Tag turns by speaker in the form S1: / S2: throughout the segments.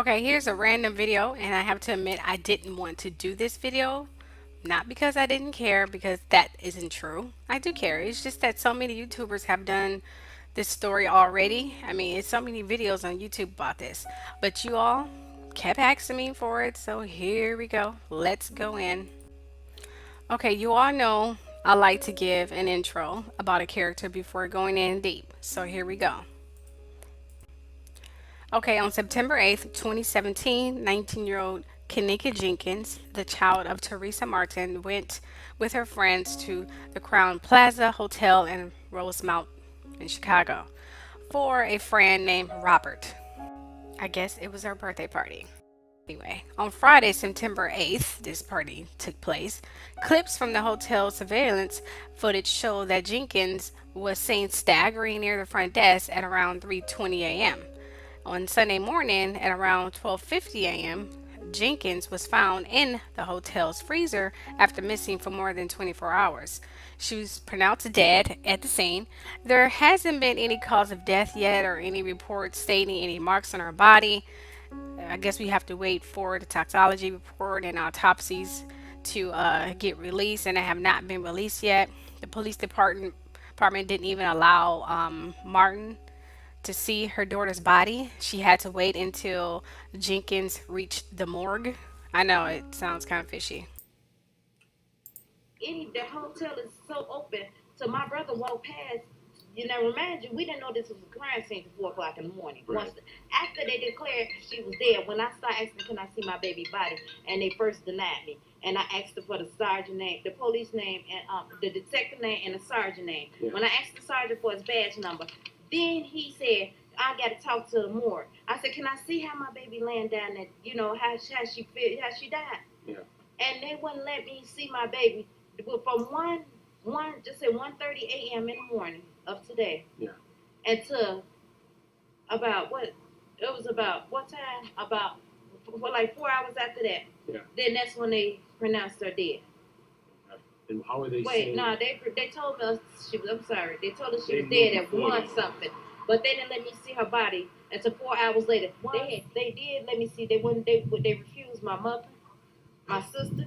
S1: Okay, here's a random video, and I have to admit I didn't want to do this video. Not because I didn't care, because that isn't true. I do care. It's just that so many YouTubers have done this story already. I mean, it's so many videos on YouTube about this. But you all kept asking me for it, so here we go. Let's go in. Okay, you all know I like to give an intro about a character before going in deep. So here we go. Okay, on September 8th, 2017, 19-year-old Kenneka Jenkins, the child of Teresa Martin, went with her friends to the Crown Plaza Hotel in Rosemount in Chicago for a friend named Robert. I guess it was her birthday party. Anyway, on Friday, September 8th, this party took place. Clips from the hotel surveillance footage show that Jenkins was seen staggering near the front desk at around 3:20 a.m. On Sunday morning at around 12:50 a.m., Jenkins was found in the hotel's freezer after missing for more than 24 hours. She was pronounced dead at the scene. There hasn't been any cause of death yet or any reports stating any marks on her body. I guess we have to wait for the toxicology report and autopsies to get released, and they have not been released yet. The police department didn't even allow Martin to see her daughter's body. She had to wait until Jenkins reached the morgue. I know it sounds kind of fishy.
S2: The hotel is so open. So my brother walked past. Remind you, we didn't know this was a crime scene till 4 o'clock in the morning. Right. After they declared she was dead, when I started asking, "Can I see my baby body?" and they first denied me, and I asked her for the sergeant name, the police name, and the detective name, and the sergeant name. Yeah. When I asked the sergeant for his badge number, then he said, "I got to talk to the morgue." I said, "Can I see how my baby laying down? That how she feel, how she died?" Yeah. And they wouldn't let me see my baby from just say 1:30 a.m. in the morning of today. Yeah. Until about what? It was about what time? About for like 4 hours after that. Yeah. Then that's when they pronounced her dead.
S3: And how are they
S2: Wait,
S3: saying?
S2: no, they told us she was. I'm sorry, they told us she was dead at one something, but they didn't let me see her body until 4 hours later. They did let me see. They wouldn't. They refused my mother, my sisters,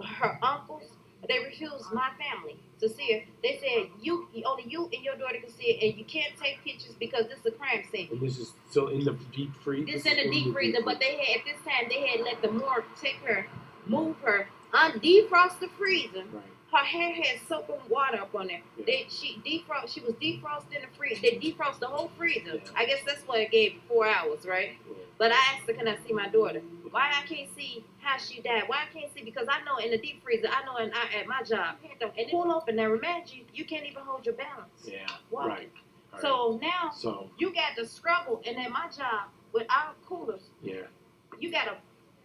S2: her uncles. They refused my family to see her. They said only you and your daughter can see it, and you can't take pictures because this is a crime scene.
S3: And this is still in the deep freezer.
S2: This in the deep freezer, but they had at this time they had let the morgue take her, move her, defrost the freezer. Right. Her hair had soap and water up on there. Yeah. She was defrosted in the freezer. They defrost the whole freezer. Yeah. I guess that's why it gave 4 hours, right? Yeah. But I asked her, "Can I see my daughter?" Why I can't see how she died? Why I can't see? Because I know in the deep freezer, I know at my job, and it pull open. Now remind you, you can't even hold your balance.
S3: Yeah. Walking. Right.
S2: So now you got to struggle, and at my job with our coolers, yeah, you got to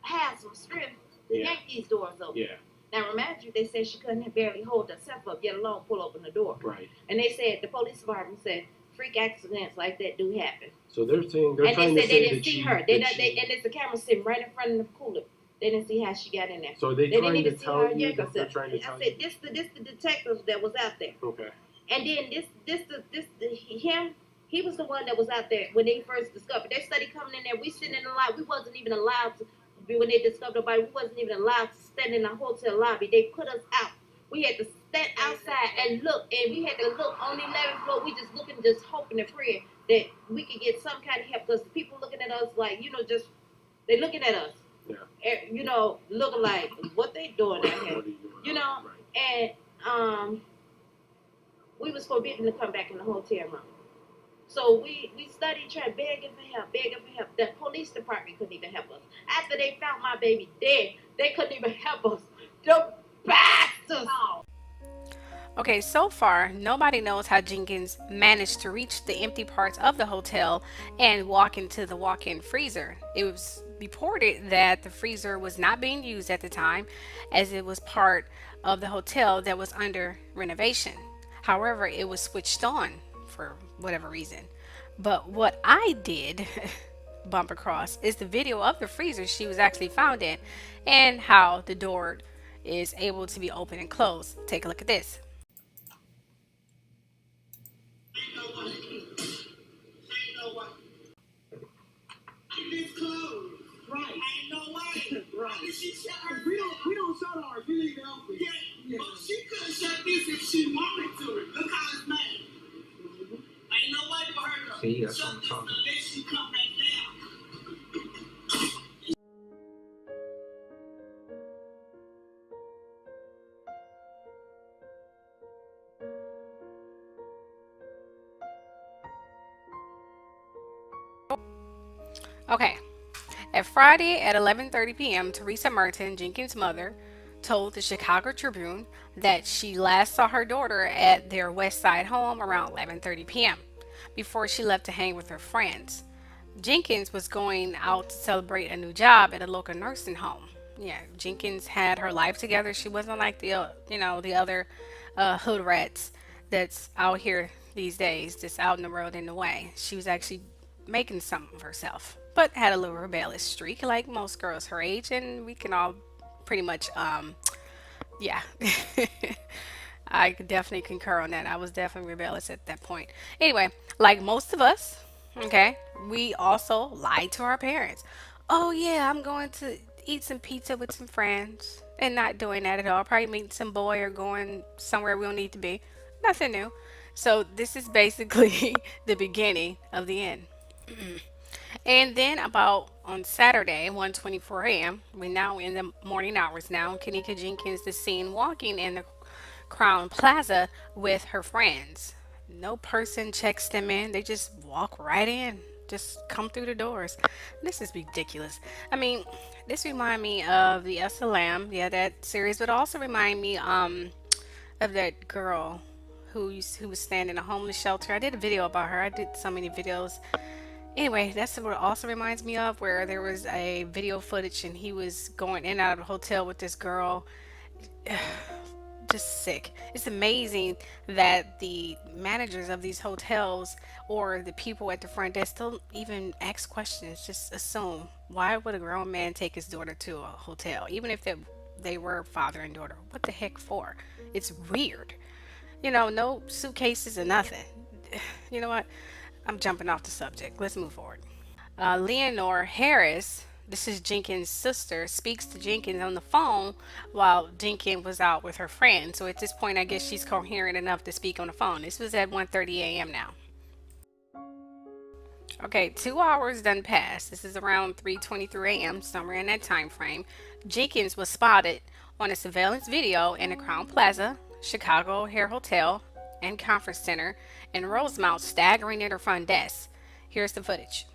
S2: have some strength to yank these doors open. Yeah. Now remind you, they said she couldn't barely hold herself up, yet alone pull open the door. Right. And they said the police department said freak accidents like that do happen.
S3: So they're saying they're trying to say
S2: they didn't see her. And there's a camera sitting right in front of the cooler. They didn't see how she got in there.
S3: So are they trying to tell you? They're trying to tell you.
S2: I said this the detective that was out there.
S3: Okay.
S2: And then him. He was the one that was out there when they first discovered. They started coming in there. We sitting in the line. We wasn't even allowed to. When they discovered the body, we wasn't even allowed to stand in the hotel lobby. They put us out. We had to stand outside and look, and we had to look on the 11th floor. We just looking, just hoping and praying that we could get some kind of help, because people looking at us like, just they looking at us, yeah, looking like what they doing out here, right. And we was forbidden to come back in the hotel room. So we studied trying begging for help. The police department couldn't even help us. After they found my baby dead, they couldn't even help us. The bastards!
S1: Okay, so far, nobody knows how Jenkins managed to reach the empty parts of the hotel and walk into the walk-in freezer. It was reported that the freezer was not being used at the time, as it was part of the hotel that was under renovation. However, it was switched on for whatever reason. But what I did bump across is the video of the freezer she was actually found in, and how the door is able to be open and closed. Take a look at this.
S2: Keep this closed. We don't shut ours. We leave it open. Yeah, yeah. But she could have shut this if she wanted to. Look how it's made. Ain't no way for her to see, that's shut this unless she come back down.
S1: Okay. At Friday at 11:30 p.m., Teresa Merton, Jenkins' mother, told the Chicago Tribune that she last saw her daughter at their West Side home around 11:30 p.m. before she left to hang with her friends. Jenkins was going out to celebrate a new job at a local nursing home. Yeah, Jenkins had her life together. She wasn't like the other hood rats that's out here these days, just out in the road in the way. She was actually making something of herself, but had a little rebellious streak, like most girls her age, and we can all pretty much, yeah. I could definitely concur on that. I was definitely rebellious at that point. Anyway, like most of us, okay, we also lied to our parents. Oh, yeah, I'm going to eat some pizza with some friends and not doing that at all. Probably meeting some boy or going somewhere we don't need to be. Nothing new. So, this is basically the beginning of the end. And then about on Saturday, 1:24 a.m., we now in the morning hours now, Kenneka Jenkins is seen walking in the Crown Plaza with her friends. No person checks them in. They just walk right in. Just come through the doors. This is ridiculous. I mean, this remind me of the SLM, yeah, that series, but also remind me of that girl who was staying in a homeless shelter. I did a video about her. I did so many videos. Anyway, that's what it also reminds me of, where there was a video footage and he was going in and out of the hotel with this girl. Just sick. It's amazing that the managers of these hotels or the people at the front desk don't even ask questions. Just assume. Why would a grown man take his daughter to a hotel, even if they were father and daughter? What the heck for? It's weird. No suitcases or nothing. You know what? I'm jumping off the subject. Let's move forward. Leonore Harris, this is Jenkins' sister, speaks to Jenkins on the phone while Jenkins was out with her friend. So at this point, I guess she's coherent enough to speak on the phone. This was at 1:30 a.m. now. Okay, 2 hours done passed. This is around 3:23 a.m., somewhere in that time frame. Jenkins was spotted on a surveillance video in the Crown Plaza, Chicago O'Hare Hotel and Conference Center in Rosemount, staggering at her front desk. Here's the footage.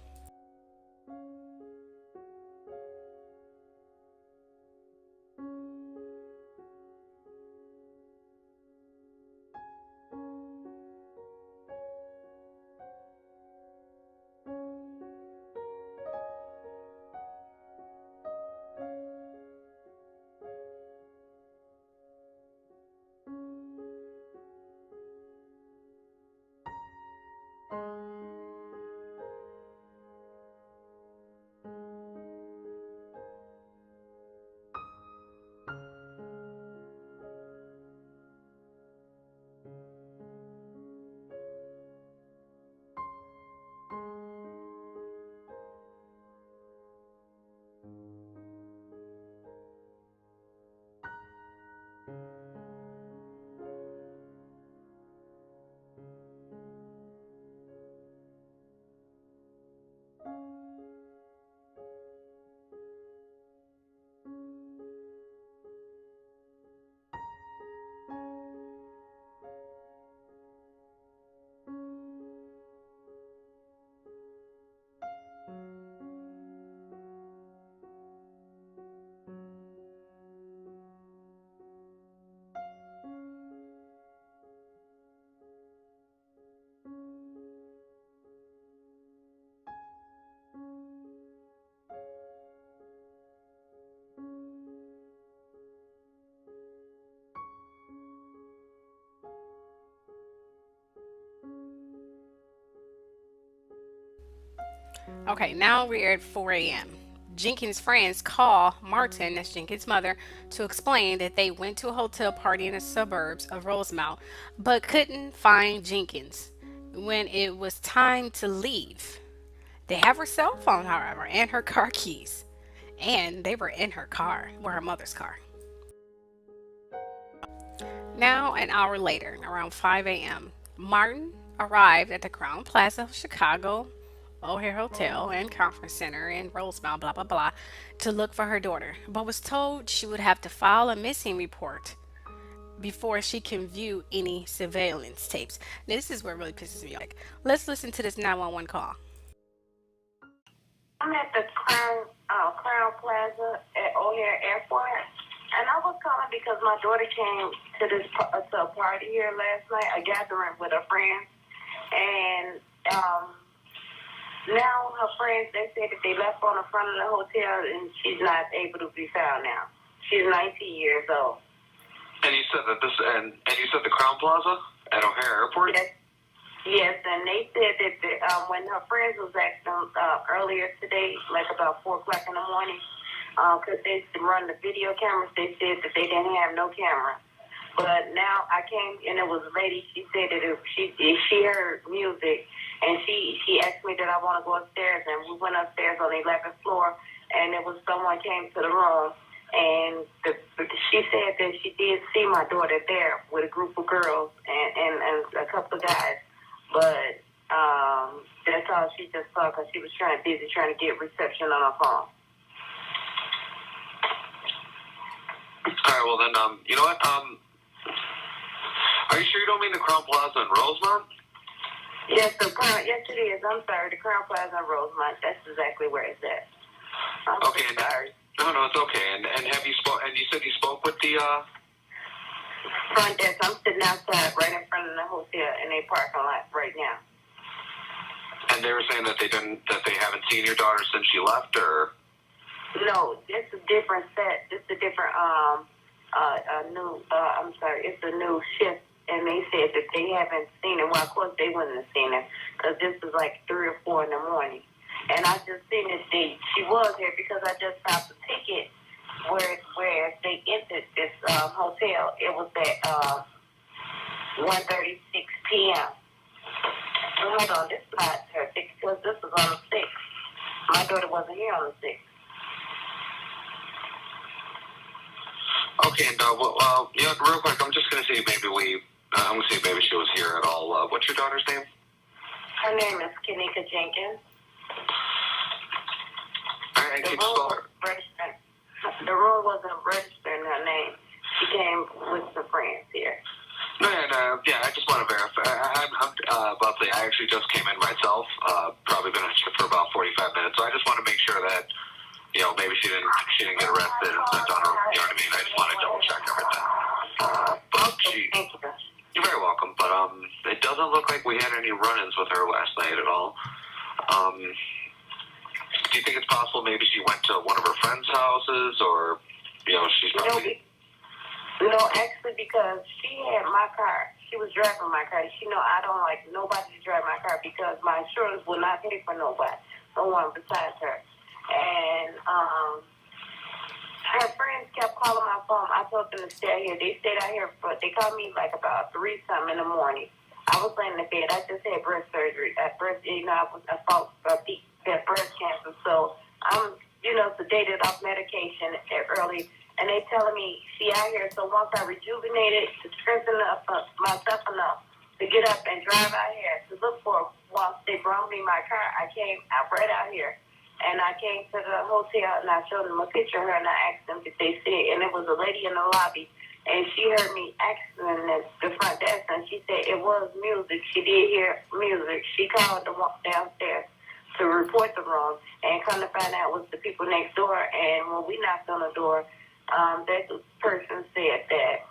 S1: Okay, now we're at 4 a.m. Jenkins' friends call Martin, that's Jenkins' mother, to explain that they went to a hotel party in the suburbs of Rosemount but couldn't find Jenkins when it was time to leave. They have her cell phone, however, and her car keys. and they were in her car, or her mother's car. Now, an hour later, around 5 a.m., Martin arrived at the Crown Plaza of Chicago O'Hare Hotel and Conference Center in Rosemount, blah, blah, blah, to look for her daughter, but was told she would have to file a missing report before she can view any surveillance tapes. Now, this is where it really pisses me off. Let's listen to this 911 call.
S2: I'm at the Crown Plaza at O'Hare Airport, and I was calling because my daughter came to to a party here last night, a gathering with her friends, and now her friends, they said that they left on the front of the hotel, and she's not able to be found now. She's 19 years old.
S4: And you said that and you said the Crown Plaza at O'Hare Airport?
S2: Yes. Yes, and they said that when her friends was asking earlier today, like about 4 o'clock in the morning, because they run the video cameras, they said that they didn't have no camera. But now I came, and it was a lady, she said that she heard music, and she asked me that I want to go upstairs, and we went upstairs on the 11th floor, and it was someone came to the room, and she said that she did see my daughter there with a group of girls and a couple of guys. But that's all she just saw because she was busy trying to get reception on her phone.
S4: All right, well then, you know what? Are you sure you don't mean the Crown Plaza in Rosemont?
S2: Yes, yes it is. I'm sorry, the Crown Plaza in Rosemont. That's exactly where it's at. I'm
S4: okay,
S2: so sorry.
S4: No, it's okay. And have you spoke? And you said you spoke with the
S2: front desk. I'm sitting outside right in front of the hotel in a parking lot right now.
S4: And they were saying that they haven't seen your daughter since she left, or?
S2: No, it's a different set. It's a different I'm sorry, it's a new shift, and they said that they haven't seen it. Well, of course they wouldn't have seen it because this is like 3 or 4 in the morning. And I just seen this date. She was here because I just found the ticket where they entered this hotel. It was at 1:36 p.m. Hold on, this is not her ticket because this was on the 6th. My daughter wasn't here on the 6th.
S4: Okay, and well, you know, real quick, I'm just gonna see I'm gonna see if maybe she was here at all. What's your daughter's name?
S2: Her name is Kenneka Jenkins.
S4: All right, can you spell her?
S2: The room wasn't registering her name. She came with some friends here.
S4: No, and yeah, I just want to verify. I'm about to say I actually just came in myself. Probably been here for about 45 minutes, so I just want to make sure that maybe she didn't get arrested and sent on her. You know what I mean? I just want to double check everything. But you're very welcome. But it doesn't look like we had any run-ins with her last night at all. Do you think it's possible maybe she went to one of her friends' houses, or she's probably?
S2: No, actually, because she had my car. She was driving my car. She know I don't like nobody to drive my car because my insurance will not pay for no one besides her. And her friends kept calling my phone. I told them to stay out here. They stayed out here, but they called me like about 3-something in the morning. I was laying in the bed. I just had breast surgery. I fought breast cancer. So I'm, sedated off medication early. And they telling me she out here. So once I rejuvenated to strengthen up myself enough to get up and drive out here to look for her, once they brought me my car, I came right out here. And I came to the hotel, and I showed them a picture of her, and I asked them if they see it. And it was a lady in the lobby, and she heard me asking the front desk, and she said it was music. She did hear music. She called the one downstairs to report the room, and come to find out it was the people next door. And when we knocked on the door, that person said that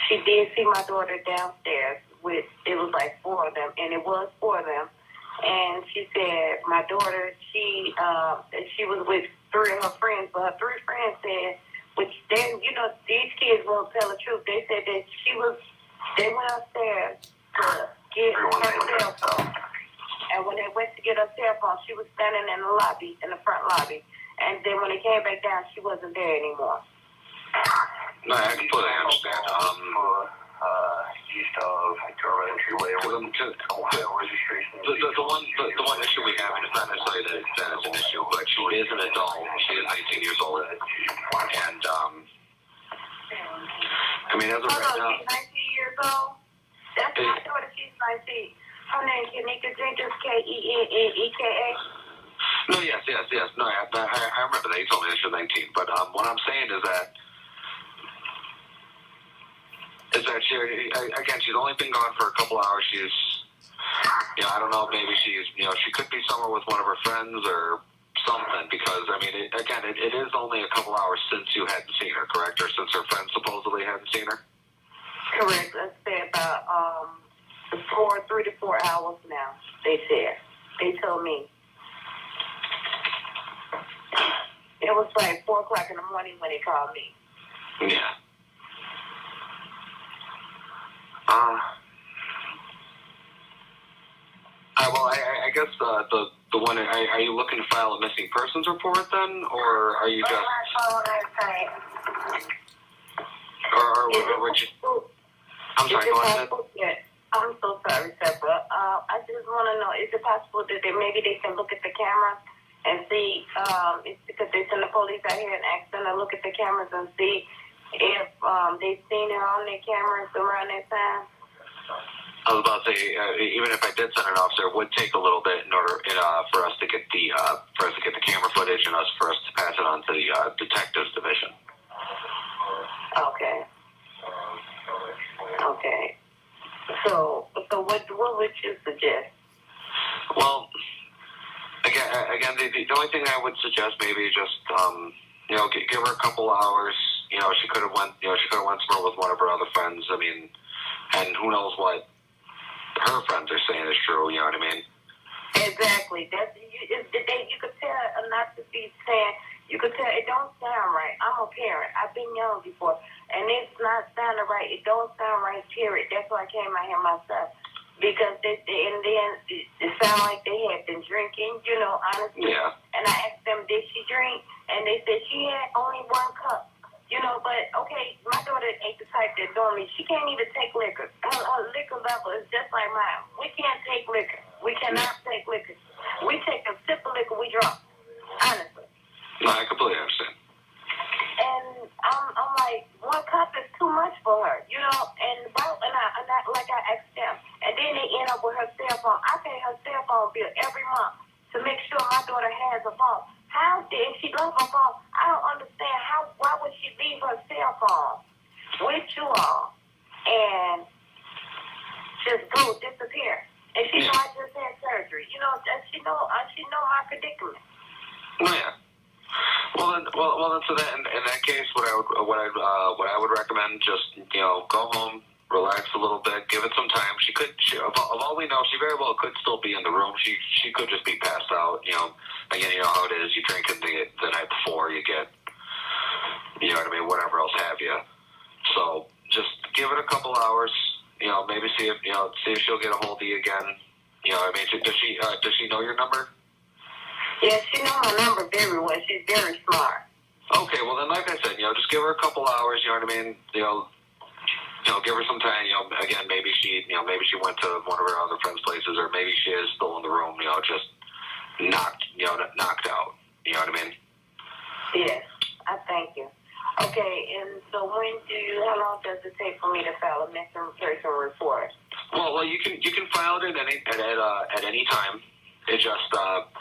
S2: she did see my daughter downstairs it was like 4 of them, and it was 4 of them. And she said my daughter, she was with 3 of her friends, but her 3 friends said, which then, these kids won't tell the truth. They said that they went upstairs to get her cell phone. And when they went to get her cell phone, she was standing in the lobby, in the front lobby. And then when they came back down, she wasn't there anymore.
S4: No, I completely understand.
S5: East of Victoria entryway.
S4: the one issue we have, and it's not necessarily that it's an issue, but she is an adult. She is 19 years old, and I mean, as of right now,
S2: she's 19 years old. That's my daughter. She's 19. Her name Kenneka Jenkins, Kenneka.
S4: no, yes. No, I remember that. You told me that she was 19. But what I'm saying is that she, again, she's only been gone for a couple hours. She's, I don't know, maybe she's, she could be somewhere with one of her friends or something, because, I mean, it is only a couple hours since you hadn't seen her, correct? Or since her friends supposedly hadn't seen her?
S2: Correct. Let's say about 3 to 4 hours now, they said. They told me. It was like 4 o'clock in the morning when they called me.
S4: Yeah. Well, I guess the one, are you looking to file a missing persons report then, or are you just, or would you? I'm sorry, go ahead.
S2: I'm so sorry, Deborah. I just want to know, is it possible that maybe they can look at the cameras and see, because they send the police out here and ask them to look at the cameras and see if they've seen her on their cameras around that time?
S4: I was about to say, even if I did send an officer, it would take a little bit in order for us to get the camera footage and for us to pass it on to the detectives division.
S2: Okay. So what would you suggest?
S4: Well, again, the only thing I would suggest maybe just give her a couple hours. She could have went somewhere with one of her other friends. I mean, and who knows what her friends are saying is true. You know what I mean?
S2: Exactly. You could tell not to be saying. You could tell it don't sound right. I'm a parent. I've been young before, and it's not sounding right. It don't sound right. Period. That's why I came out here myself, because and then it sounded like they had been drinking. Honestly.
S4: Yeah.
S2: And I asked them, did she drink? And they said she had only 1 cup. But okay, my daughter ain't the type that normally, she can't even take liquor. Her liquor level is just like mine. We can't take liquor. We cannot take liquor. We take a sip of liquor, we drunk. Honestly.
S4: No, I completely understand.
S2: And I'm like, 1 cup is too much for her, and I like I asked them. And then they end up with her cell phone. I pay her cell phone bill every month to make sure my daughter has a phone. How did she love her phone? I don't understand why would she leave her cell phone with you all and just go disappear? And she know I just had surgery. She know my predicament.
S4: Oh, yeah. Well, then, so that in that case, what I would recommend, just go home, relax a little bit, give it some time. Of all we know, she very well could still be in the room. She could just be passed out. Again, you know how it is. You drink the night before, you get, what I mean, whatever else have you. So just give it a couple hours. Maybe see if she'll get a hold of you again. I mean, does she know your number?
S2: Yeah, she knows my number very well. She's very smart.
S4: Okay, well then, like I said, just give her a couple hours. You know what I mean? Give her some time. Again, maybe she went to one of her other friends' places, or maybe she is still in the room. Just knocked out. You know what I mean?
S2: Yes, I thank you. Okay, and so how long does it take for me to file a missing person report?
S4: Well, you can file it at any time. It just,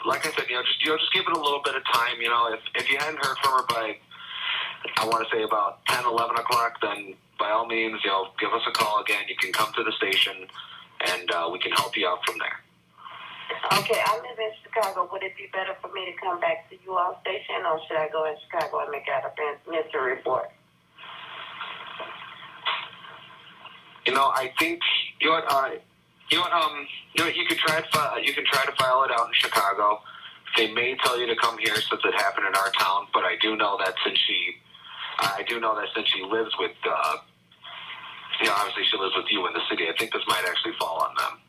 S4: like I said, just give it a little bit of time. If you hadn't heard from her by, I want to say about 10, 11 o'clock, then by all means, give us a call again. You can come to the station, and we can help you out from there.
S2: Okay, I live in Chicago. Would it be better for me to come back to you all station, or should I go in Chicago and make out a mystery report?
S4: I think you can try to file it out in Chicago. They may tell you to come here since it happened in our town, but I do know that since she lives with, obviously she lives with you in the city. I think this might actually fall on them,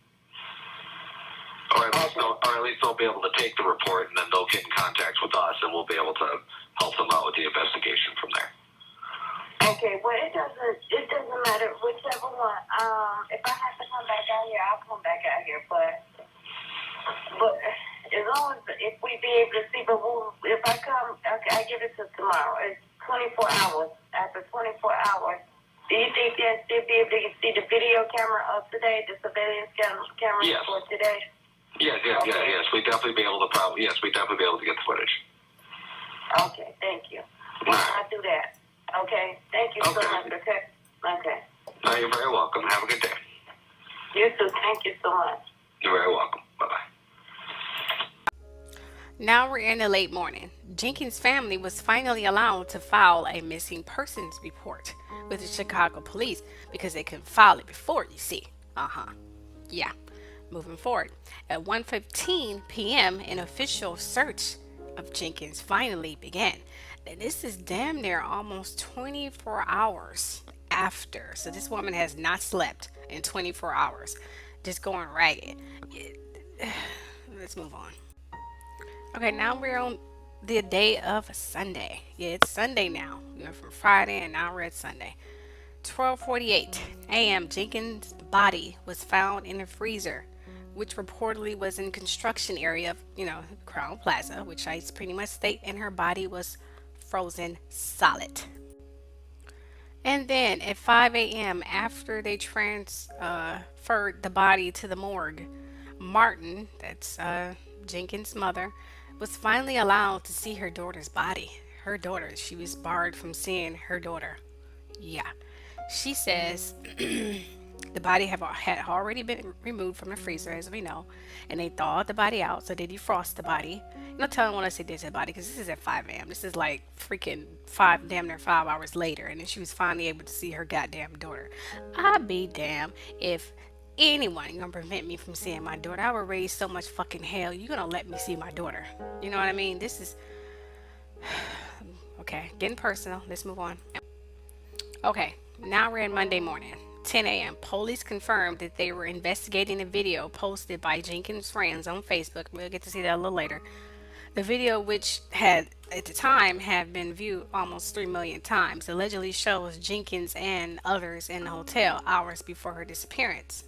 S4: or at least they'll be able to take the report, and then they'll get in contact with us, and we'll be able to help them out with the investigation from there.
S2: Okay, well, it doesn't matter whichever one. If I have to come back out here, I'll come back out here. But as long as if we be able to see, if I come, okay, I give it to tomorrow. It's 24 hours. After 24 hours, do you think they'll still be able to see the video camera of today, the surveillance camera
S4: Yes.
S2: for today?
S4: Yes. We definitely be able to get the footage.
S2: Okay, thank you. I'll do that. Okay, thank you so much. Okay.
S4: No, you're very welcome. Have a good day.
S2: You too. Thank you so much.
S4: You're very welcome. Bye-bye.
S1: Now we're in the late morning. Jenkins' family was finally allowed to file a missing persons report with the Chicago police because they couldn't file it before, you see. Yeah. Moving forward. At 1:15 p.m., an official search of Jenkins finally began. And this is damn near almost 24 hours after. So this woman has not slept in 24 hours. Just going ragged. Let's move on. Okay, now we're on the day of Sunday. Yeah, it's Sunday now. We went from Friday and now we're at Sunday. 12:48 a.m. Jenkins' body was found in a freezer, which reportedly was in construction area of, Crown Plaza, which I pretty much state, and her body was frozen solid. And then at 5 a.m., after they transferred the body to the morgue, Martin, that's Jenkins' mother, was finally allowed to see her daughter's body. Her daughter, she was barred from seeing her daughter. Yeah. She says the body had already been removed from the freezer, as we know, and they thawed the body out, so they defrost the body. Tell them when I say they did the body, because this is at 5 a.m. This is like freaking damn near 5 hours later, and then she was finally able to see her goddamn daughter. I'd be damned if anyone gonna prevent me from seeing my daughter. I would raise so much fucking hell. You gonna let me see my daughter? You know what I mean? This is okay. Getting personal. Let's move on. Okay, now we're in Monday morning. 10 a.m. Police confirmed that they were investigating a video posted by Jenkins' friends on Facebook. We'll get to see that a little later. The video, which had at the time had been viewed almost 3 million times, allegedly shows Jenkins and others in the hotel hours before her disappearance.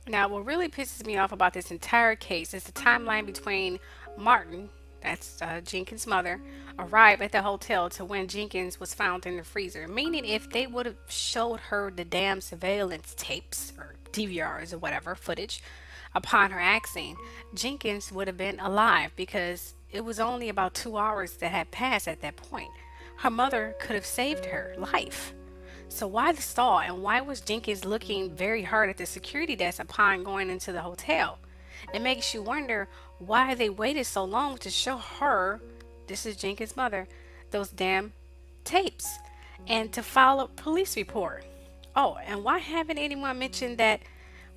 S1: Now, what really pisses me off about this entire case is the timeline between Martin, that's Jenkins' mother, arrived at the hotel to when Jenkins was found in the freezer. Meaning, if they would have showed her the damn surveillance tapes or DVRs or whatever footage upon her asking, Jenkins would have been alive because it was only about 2 hours that had passed at that point. Her mother could have saved her life. So why the stall, and why was Jenkins looking very hard at the security desk upon going into the hotel? It makes you wonder why they waited so long to show her, this is Jenkins' mother, those damn tapes and to file a police report. Oh, and why haven't anyone mentioned that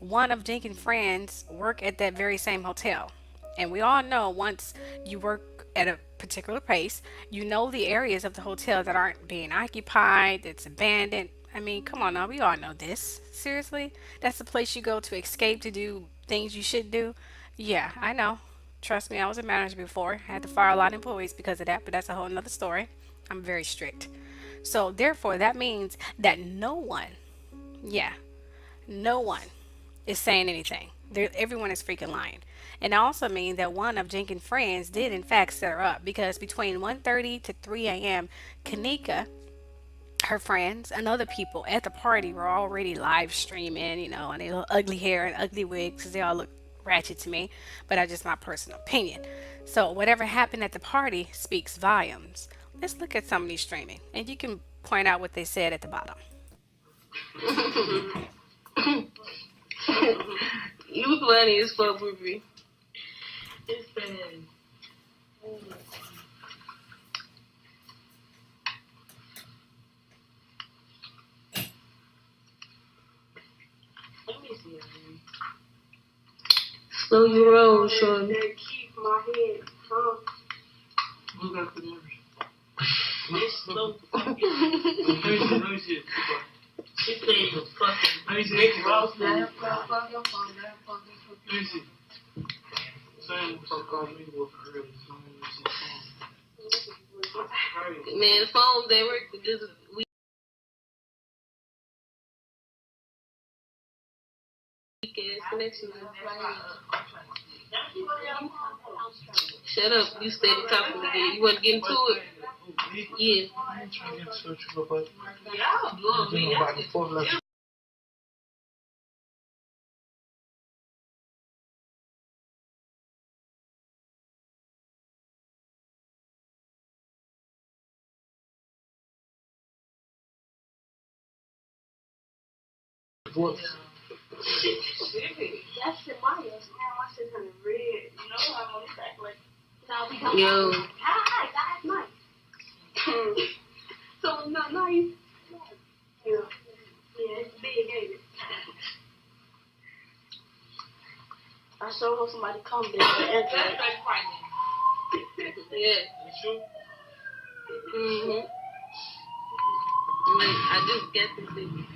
S1: one of Jenkins' friends work at that very same hotel? And we all know once you work at a particular place, you know the areas of the hotel that aren't being occupied, that's abandoned. I mean, come on now, we all know this. Seriously? That's the place you go to escape to do things you should do? Yeah, I know. Trust me, I was a manager before. I had to fire a lot of employees because of that, but that's a whole nother story. I'm very strict. So therefore, that means that no one, no one is saying anything. Everyone is freaking lying. And it also means that one of Jenkins' friends did in fact set her up because between 1:30 to 3 a.m., Kenneka, her friends, and other people at the party were already live streaming, and they look ugly hair and ugly wigs because they all look ratchet to me, but that's just my personal opinion. So whatever happened at the party speaks volumes. Let's look at some of these streaming, and you can point out what they said at the bottom.
S5: You funny as fuck, Ruby. It says, let me see. Slow your roll, shorty. Keep my head, huh? Look at the numbers. It's slow. Let me see. This thing is fucking. Let me see. Ross, Easy. Same fuck on me with early.
S6: Man, phones they work just weak ass connection. Shut up, you steady talking again. You wasn't getting to it? Yeah.
S5: I'm trying to get in touch with nobody.
S6: Y'all me.
S5: Nobody for nothing. Whoops.
S2: That's Shemaya. Now my shit's turning red. You know I'm on this act like.
S6: Yo.
S2: Hi, that's nice. So not nice. Yeah. Yeah, it's big, ain't it? I sure hope somebody comes there and answer it.
S6: Yeah. Mhm. Wait, I just got this thing.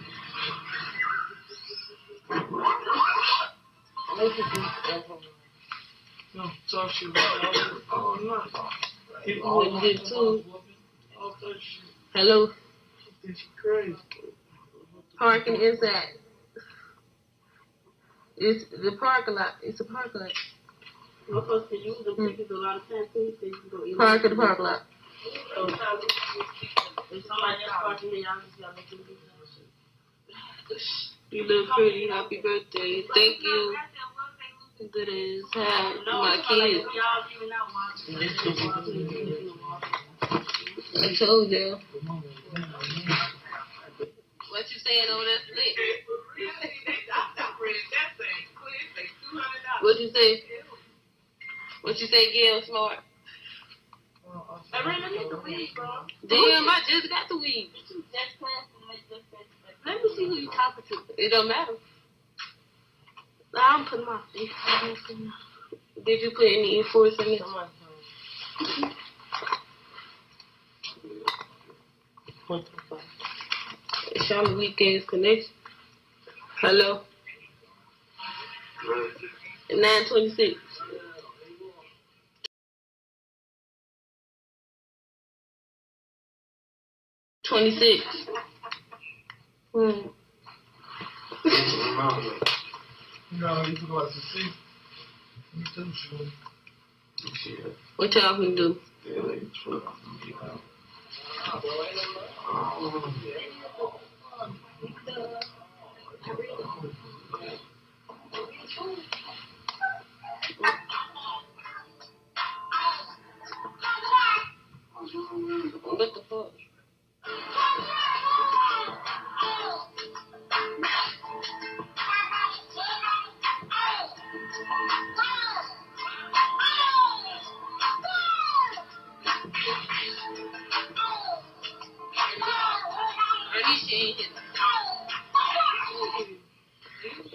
S5: No, talk shit about that. Oh, no.
S6: You wouldn't get to it. Hello.
S5: It's crazy.
S6: Parking inside. It's the parking lot. It's a parking lot.
S2: I'm supposed to use them tickets a lot of times too, so you can go in.
S6: Park at the parking lot.
S2: So, if somebody else parking here, y'all just gotta make them do that.
S6: You look pretty. Happy birthday. Thank you. Good as have my kids. I told you. What you saying over there, Slick? What you say? What you say, Gail Smart?
S2: I really need the weed, bro.
S6: Damn, I just got the weed.
S2: Let me see who you talking to.
S6: It don't matter.
S2: I'm putting my face.
S6: Did you put any force in it?
S5: What the fuck?
S6: It's on the weekend's connection. Hello? 9:26. 26.
S5: You know, you could like to see. You too, sure.
S6: What y'all gonna do? What the fuck?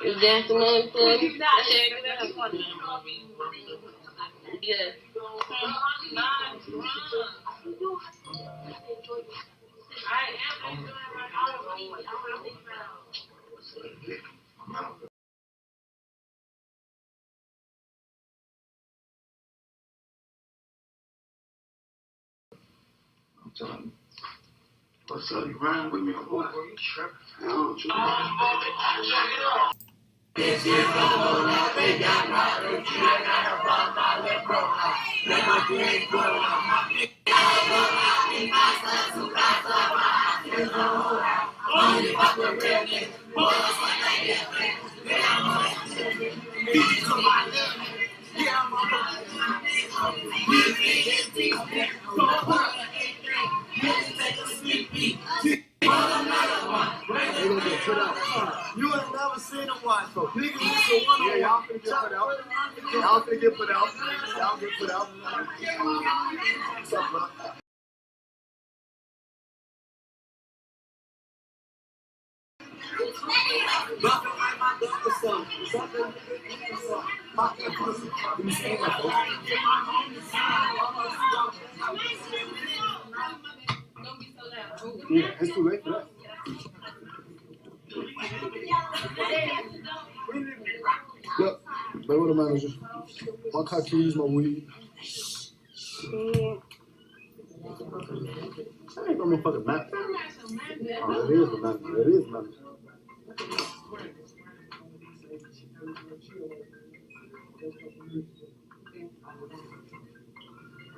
S6: Is that the money for it? Yeah.
S7: I'm telling you. What's up? You riding with me or what? You tripping? I don't you.
S8: You ain't never seen them watch for niggas used to want to y'all finna get put out. Y'all finna get put out. Y'all get put out. What's up, bro? Nothing like my daughter's son. Something my pussy. Let me say that, folks. Yeah, it's too late for that. Look. Play with the manager. My car keys, my weed.
S6: Yeah.
S8: That ain't no motherfucking map. Oh, it is the manager. It is the manager.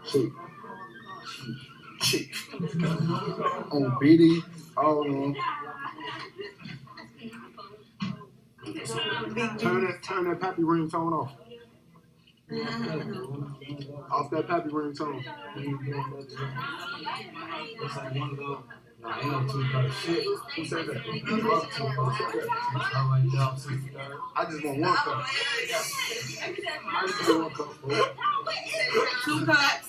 S8: Chief. Chief. On BD. Oh, turn that pappy ringtone off. Off that pappy ringtone.
S3: It's like one of those. Nah, ain't no two color shit.
S8: Who said that?
S3: I like y'all 63rd.
S8: I just want one cup. I just want one cup. Bro.
S6: 2 cups.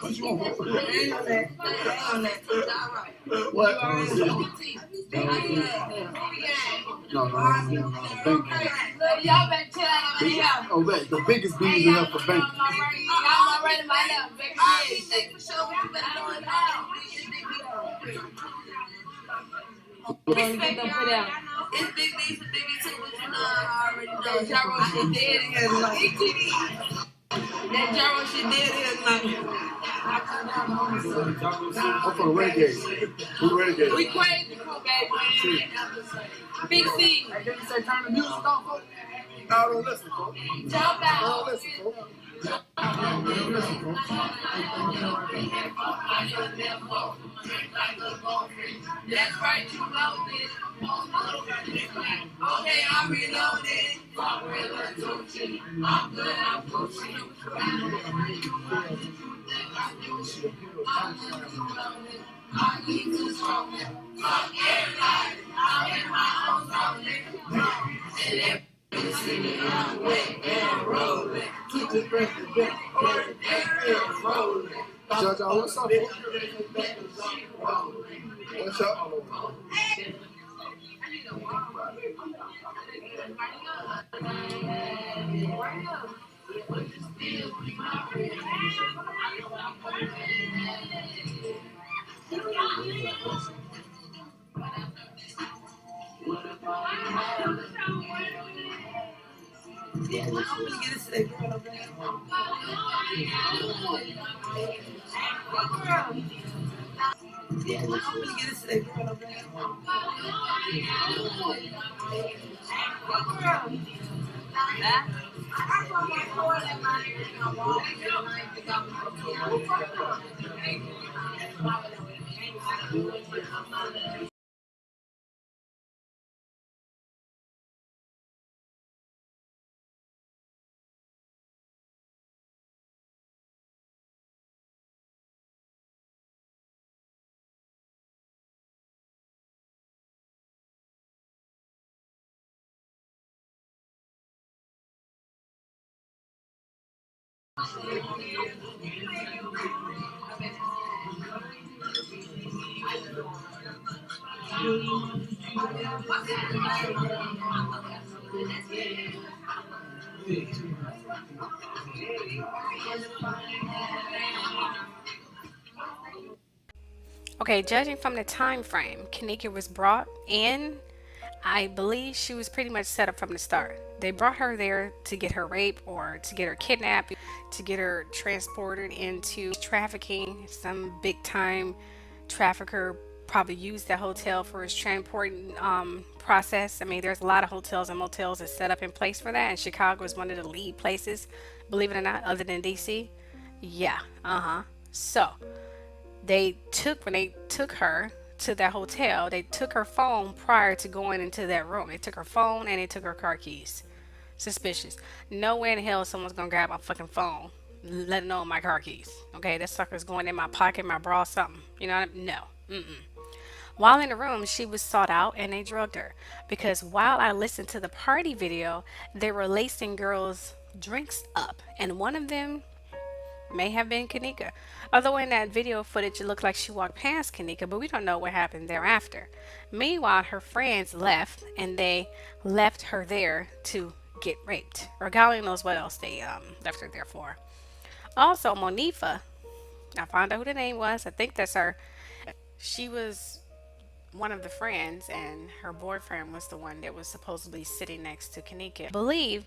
S8: What you want?
S6: Ain't on that. Ain't on that.
S8: What? No. Bank.
S6: Y'all better chill out over here.
S8: Oh, wait. The biggest bees in here for bank.
S6: Y'all already my left. Baby, for sure what you better know it now. Get them put out. It's big D for big too, but you know I already know. Gyro shit dead in here tonight. That gyro shit dead in here tonight.
S8: I'm from Renegade. We Renegade.
S6: We crazy cool, baby. Big C.
S8: Hey, did you say turn the music off, folks? No, don't listen, folks.
S6: Jump out.
S8: Don't listen, folks. Don't listen, folks.
S6: That's right, you know this. Okay, I'm reloaded. I'm good, I'm pushing. I need to smoke. Fuck everybody. I'm in my own zone. And everything I'm wet and rolling. Keep the breath of death. Everything rolling.
S8: Judge, what's up, folks? What's up?
S1: Okay, judging from the time frame, Kenneka was brought in. I believe she was pretty much set up from the start. They brought her there to get her raped or to get her kidnapped, to get her transported into trafficking. Some big time trafficker probably used that hotel for his transporting process. I mean, there's a lot of hotels and motels that set up in place for that, and Chicago is one of the lead places, believe it or not, other than DC. Yeah, So when they took her to that hotel, they took her phone prior to going into that room. They took her phone and they took her car keys. Suspicious. No way in hell someone's gonna grab my fucking phone, let alone my car keys. Okay, that sucker's going in my pocket, my bra, something. You know what I mean? No. While in the room, she was sought out and they drugged her. Because while I listened to the party video, they were lacing girls' drinks up. And one of them may have been Kenneka. Although in that video footage it looked like she walked past Kenneka, but we don't know what happened thereafter. Meanwhile, her friends left and they left her there to get raped. Or God only knows what else they left her there for. Also, Monifa, I found out who the name was. I think that's her. She was one of the friends, and her boyfriend was the one that was supposedly sitting next to Kenneka. I believe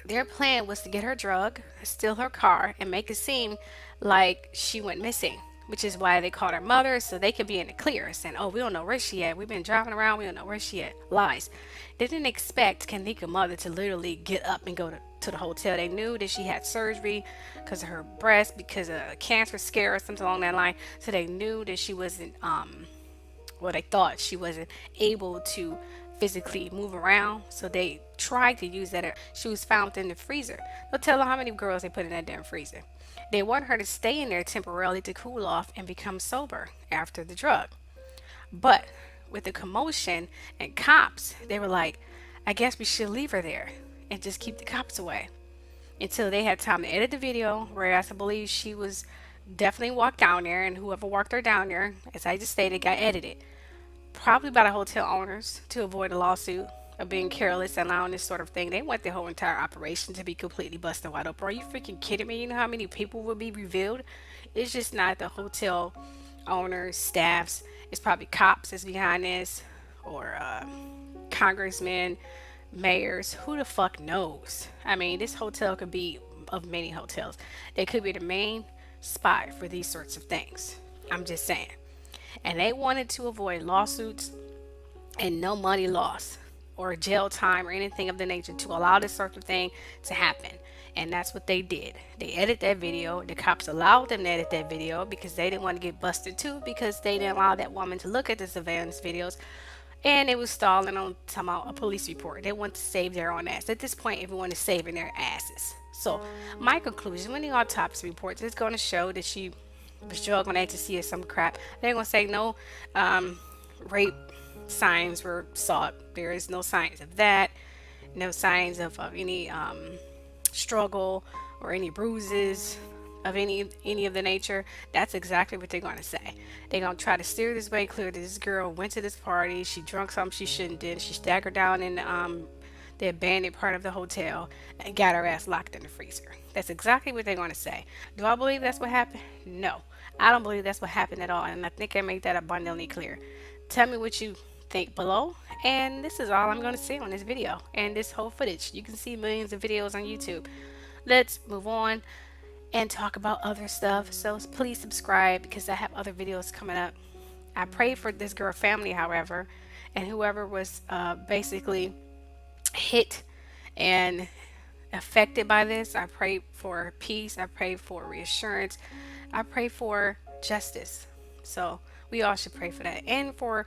S1: Their plan was to get her drug, steal her car, and make it seem like she went missing, which is why they called her mother so they could be in the clear, saying, "Oh, we don't know where she at. We've been driving around. We don't know where she at." Lies. They didn't expect Kenneka's mother to literally get up and go to the hotel. They knew that she had surgery because of her breast, because of a cancer scare or something along that line. So they knew that she wasn't well, they thought she wasn't able to physically move around, so they tried to use that. She was found in the freezer. They'll tell her how many girls they put in that damn freezer. They want her to stay in there temporarily to cool off and become sober after the drug. But with the commotion and cops, they were like, I guess we should leave her there and just keep the cops away until they had time to edit the video, whereas I believe she was definitely walked down there, and whoever walked her down there, as I just stated, got edited. Probably by the hotel owners to avoid a lawsuit of being careless and allowing this sort of thing. They want the whole entire operation to be completely busted wide open. Are you freaking kidding me? You know how many people will be revealed? It's just not the hotel owners, staffs. It's probably cops that's behind this, or congressmen, mayors. Who the fuck knows? I mean, this hotel could be of many hotels. They could be the main spot for these sorts of things. I'm just saying. And they wanted to avoid lawsuits and no money loss or jail time or anything of the nature to allow this sort of thing to happen. And that's what they did. They edited that video. The cops allowed them to edit that video because they didn't want to get busted too, because they didn't allow that woman to look at the surveillance videos. And it was stalling on somehow a police report. They want to save their own ass. At this point, everyone is saving their asses. So my conclusion, when the autopsy reports, is going to show that she was drugged on ecstasy or some crap. They're going to say no rape signs were sought. There is no signs of that. No signs of any struggle or any bruises of any of the nature. That's exactly what they're going to say. They're going to try to steer this way clear that this girl went to this party. She drunk something she shouldn't did. She staggered down in the abandoned part of the hotel and got her ass locked in the freezer. That's exactly what they're going to say. Do I believe that's what happened? No. I don't believe that's what happened at all, and I think I made that abundantly clear. Tell me what you think below, and this is all I'm going to say on this video and this whole footage. You can see millions of videos on YouTube. Let's move on and talk about other stuff. So please subscribe because I have other videos coming up. I pray for this girl family, however, and whoever was basically hit and affected by this. I pray for peace. I pray for reassurance. I pray for justice. So we all should pray for that, and for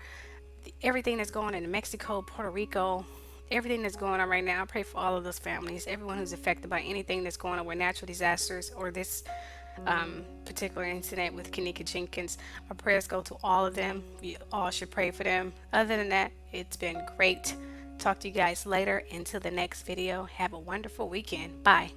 S1: everything that's going on in Mexico, Puerto Rico, everything that's going on right now. I pray for all of those families, everyone who's affected by anything that's going on with natural disasters or this particular incident with Kenneka Jenkins. Our prayers go to all of them. We all should pray for them. Other than that, it's been great. Talk to you guys later. Until the next video, have a wonderful weekend. Bye.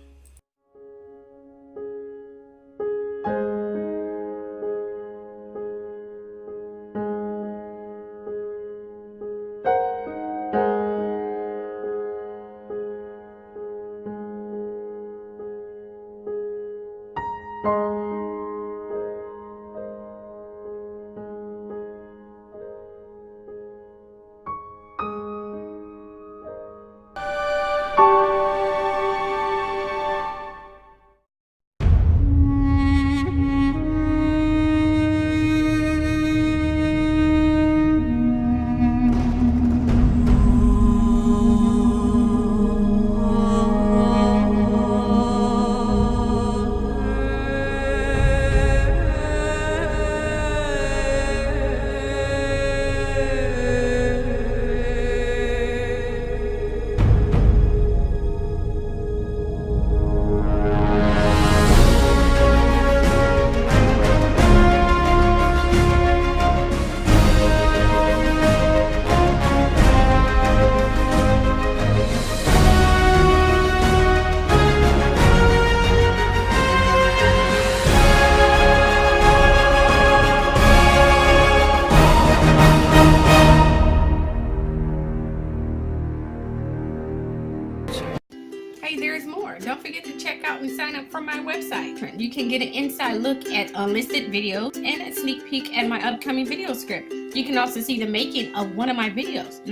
S1: Hey, there's more. Don't forget to check out and sign up for my website. You can get an inside look at unlisted videos and a sneak peek at my upcoming video script. You can also see the making of one of my videos.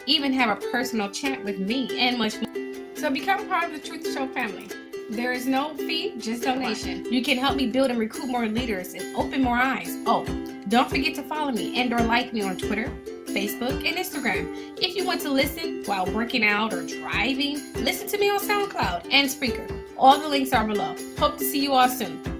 S1: Even have a personal chat with me and much more. So become part of the Truth Show family. There is no fee, just donation. You can help me build and recruit more leaders and open more eyes. Oh, don't forget to follow me and or like me on Twitter, Facebook, and Instagram. If you want to listen while working out or driving, listen to me on SoundCloud and Spreaker. All the links are below. Hope to see you all soon.